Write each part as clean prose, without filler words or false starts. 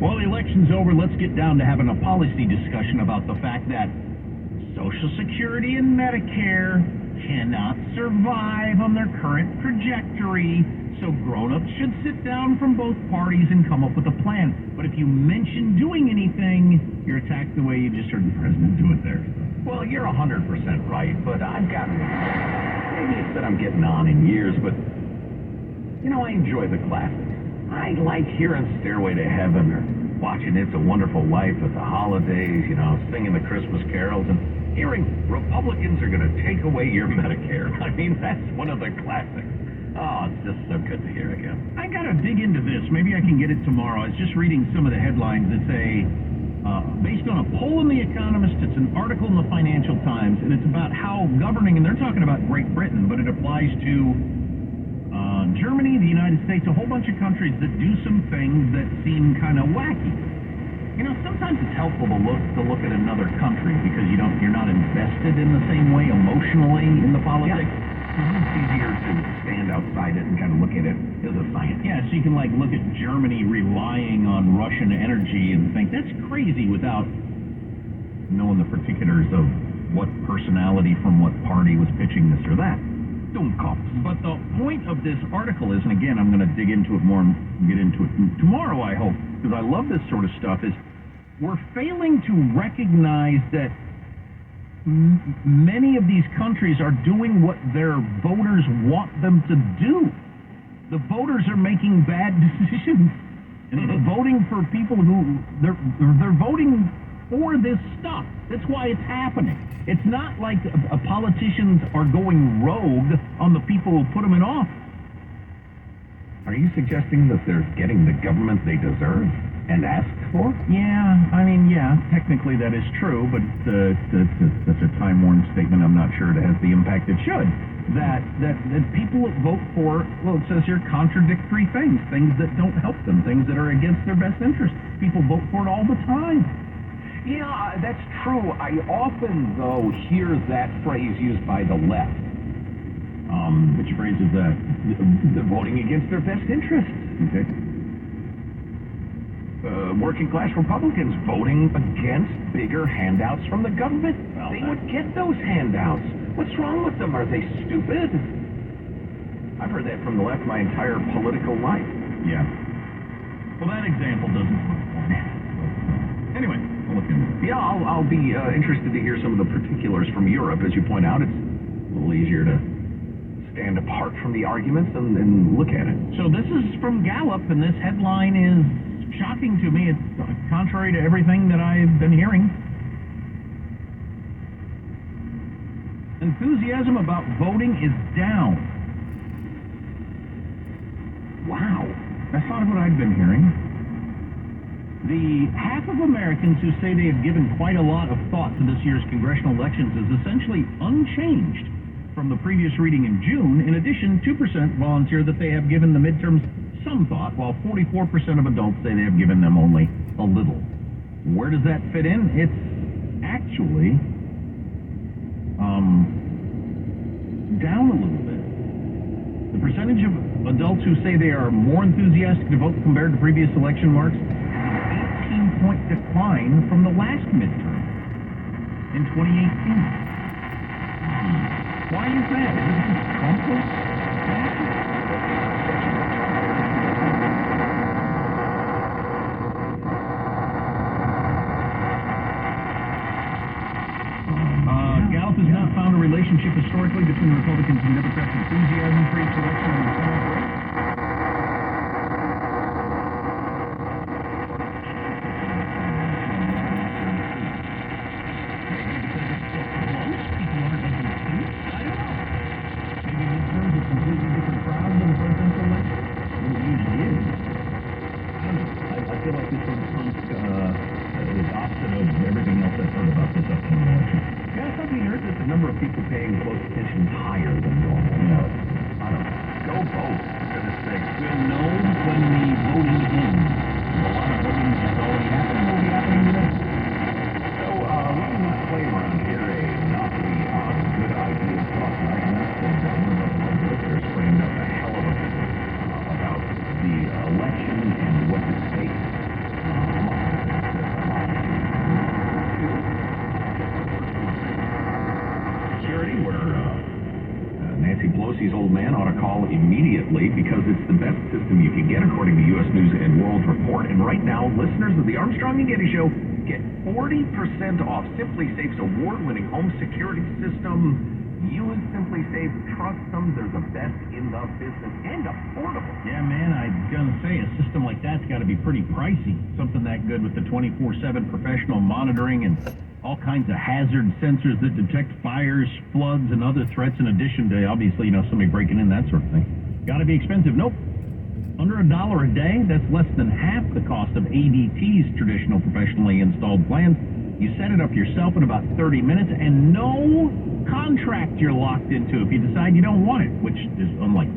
Well, the election's over. Let's get down to having a policy discussion about the fact that Social Security and Medicare cannot survive on their current trajectory, so grown-ups should sit down from both parties and come up with a plan. But if you mention doing anything, you're attacked the way you just heard the president do it there. Well, you're 100% right, but I've gotten... Maybe it's that I'm getting on in years, but... I enjoy the classics. I like hearing Stairway to Heaven or watching It's a Wonderful Life at the holidays, singing the Christmas carols, and hearing Republicans are going to take away your Medicare. I mean, that's one of the classics. Oh, it's just so good to hear again. I gotta dig into this. Maybe I can get it tomorrow. I was just reading some of the headlines that say, based on a poll in The Economist, it's an article in the Financial Times, and it's about how governing, and they're talking about Great Britain, but it applies to Germany, the United States, a whole bunch of countries that do some things that seem kind of wacky. Sometimes it's helpful to look at another country because you're not invested in the same way emotionally in the politics. Yeah. It's easier to stand outside it and kind of look at it as a science. Yeah, so you can look at Germany relying on Russian energy and think that's crazy without knowing the particulars of what personality from what party was pitching this or that. But the point of this article is, and again, I'm going to dig into it more and get into it tomorrow, I hope, because I love this sort of stuff, is we're failing to recognize that many of these countries are doing what their voters want them to do. The voters are making bad decisions and voting for people who they're voting for this stuff. That's why it's happening. It's not like politicians are going rogue on the people who put them in office. Are you suggesting that they're getting the government they deserve and asked for? Yeah, technically that is true, but that's a time-worn statement. I'm not sure it has the impact it should. That people vote for, well, it says here, contradictory things that don't help them, things that are against their best interest. People vote for it all the time. Yeah, that's true. I often, though, hear that phrase used by the left. Which phrase is that? The voting against their best interests. Okay. Working class Republicans voting against bigger handouts from the government. Well, they would get those handouts. What's wrong with them? Are they stupid? I've heard that from the left my entire political life. Yeah. Well, that example doesn't work for me. Anyway, I'll look into it. Yeah, I'll be interested to hear some of the particulars from Europe. As you point out, it's a little easier to stand apart from the arguments and look at it. So this is from Gallup, and this headline is shocking to me. It's contrary to everything that I've been hearing. Enthusiasm about voting is down. Wow. That's not what I've been hearing. The half of Americans who say they have given quite a lot of thought to this year's congressional elections is essentially unchanged from the previous reading in June. In addition, 2% volunteer that they have given the midterms some thought, while 44% of adults say they have given them only a little. Where does that fit in? It's actually down a little bit. The percentage of adults who say they are more enthusiastic to vote compared to previous election marks, 18-point decline from the last midterm in 2018. Why is that? Is this Trump's Gallup has not found a relationship historically between Republicans and Democrats' enthusiasm for each election and the Senate race. People paying close attention higher than normal. Yeah. I don't know. Go vote, for goodness sake. We'll know when the voting ends. A lot of voting has already happened. Will be happening today. So, we can play around here a monopoly on good ideas talk arguments, and one of the listeners framed up a hell of a business about the election and what's at stake. old man ought to call immediately because it's the best system you can get according to U.S. News and World Report. And right now, listeners of the Armstrong and Getty Show get 40% off Simply Safe's award-winning home security system. Use Simply Safe, trust them, they're the best in the business and affordable. Yeah, man, I'm gonna say a system like that's got to be pretty pricey. Something that good with the 24/7 professional monitoring and all kinds of hazard sensors that detect fires, floods, and other threats in addition to, obviously, somebody breaking in, that sort of thing. Got to be expensive. Nope. Under $1 a day, that's less than half the cost of ADT's traditional professionally installed plans. You set it up yourself in about 30 minutes, and no contract you're locked into if you decide you don't want it, which is unlikely.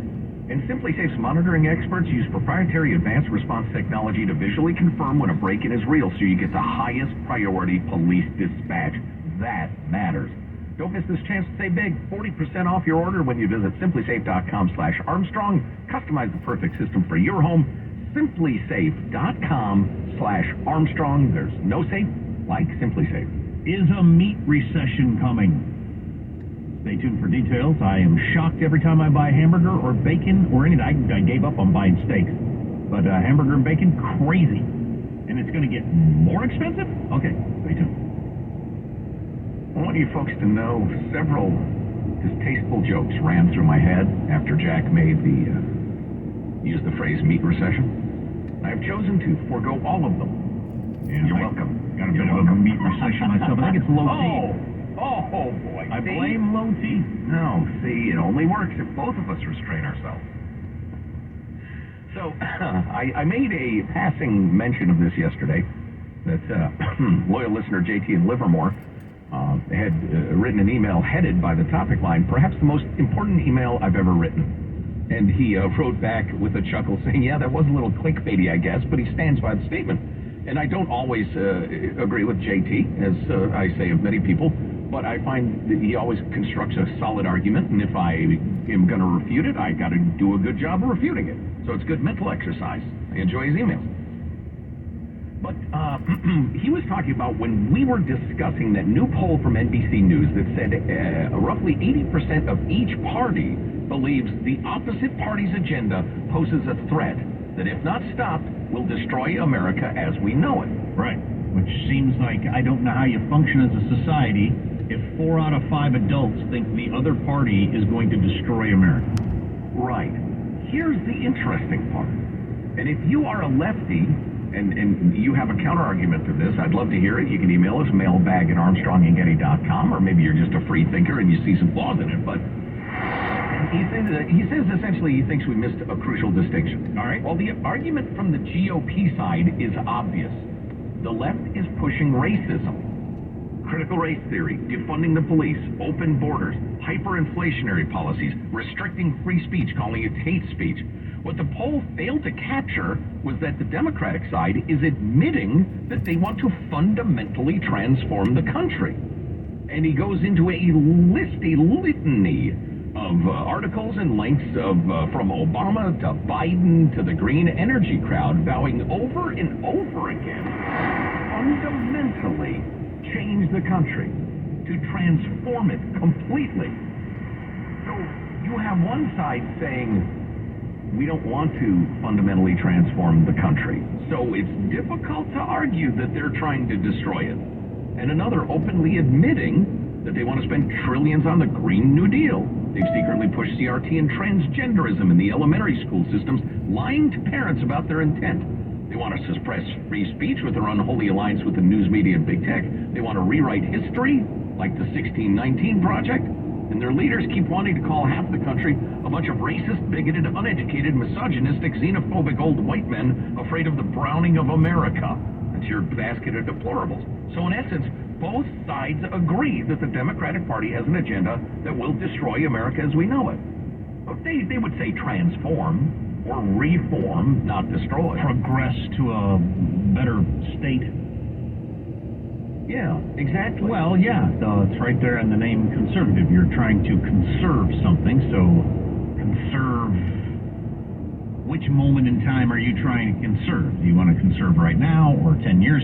And Simply Safe's monitoring experts use proprietary advanced response technology to visually confirm when a break-in is real, so you get the highest priority police dispatch. That matters. Don't miss this chance to save big. 40% off your order when you visit simplysafe.com/Armstrong. Customize the perfect system for your home. simplysafe.com/Armstrong. There's no safe like Simply Safe. Is a meat recession coming? Stay tuned for details. I am shocked every time I buy hamburger or bacon or anything. I gave up on buying steaks. But hamburger and bacon, crazy. And it's going to get more expensive? Okay, stay tuned. I want you folks to know several distasteful jokes ran through my head after Jack made used the phrase meat recession. I have chosen to forego all of them. Yeah, You're welcome. Got a bit of a meat recession myself. I think it's low T. Oh boy. I blame low T. No, see, it only works if both of us restrain ourselves. So, I made a passing mention of this yesterday, that loyal listener JT in Livermore had written an email headed by the topic line, perhaps the most important email I've ever written. And he wrote back with a chuckle saying, yeah, that was a little clickbaity, I guess, but he stands by the statement. And I don't always agree with JT, as I say of many people, but I find that he always constructs a solid argument, and if I am going to refute it, I got to do a good job of refuting it. So it's good mental exercise. I enjoy his emails. But he was talking about when we were discussing that new poll from NBC News that said roughly 80% of each party believes the opposite party's agenda poses a threat that, if not stopped, will destroy America as we know it. Right. Which seems like I don't know how you function as a society if 4 out of 5 adults think the other party is going to destroy America. Right. Here's the interesting part. And if you are a lefty and you have a counter-argument to this, I'd love to hear it. You can email us, mailbag@armstrongandgetty.com, or maybe you're just a free thinker and you see some flaws in it. But he says essentially he thinks we missed a crucial distinction. All right? Well, the argument from the GOP side is obvious. The left is pushing racism, critical race theory, defunding the police, open borders, hyperinflationary policies, restricting free speech, calling it hate speech. What the poll failed to capture was that the Democratic side is admitting that they want to fundamentally transform the country. And he goes into a litany of articles and links from Obama to Biden to the green energy crowd, vowing over and over again fundamentally change the country, to transform it completely. So you have one side saying, we don't want to fundamentally transform the country, so it's difficult to argue that they're trying to destroy it. And another openly admitting that they want to spend trillions on the Green New Deal. They've secretly pushed CRT and transgenderism in the elementary school systems, lying to parents about their intent. They want to suppress free speech with their unholy alliance with the news media and big tech. They want to rewrite history, like the 1619 Project. And their leaders keep wanting to call half the country a bunch of racist, bigoted, uneducated, misogynistic, xenophobic old white men afraid of the browning of America. That's your basket of deplorables. So in essence, both sides agree that the Democratic Party has an agenda that will destroy America as we know it. They would say transform or reform, not destroy. Progress to a better state. Yeah, exactly. Well, yeah, it's right there in the name conservative. You're trying to conserve something, so conserve. Which moment in time are you trying to conserve? Do you want to conserve right now or 10 years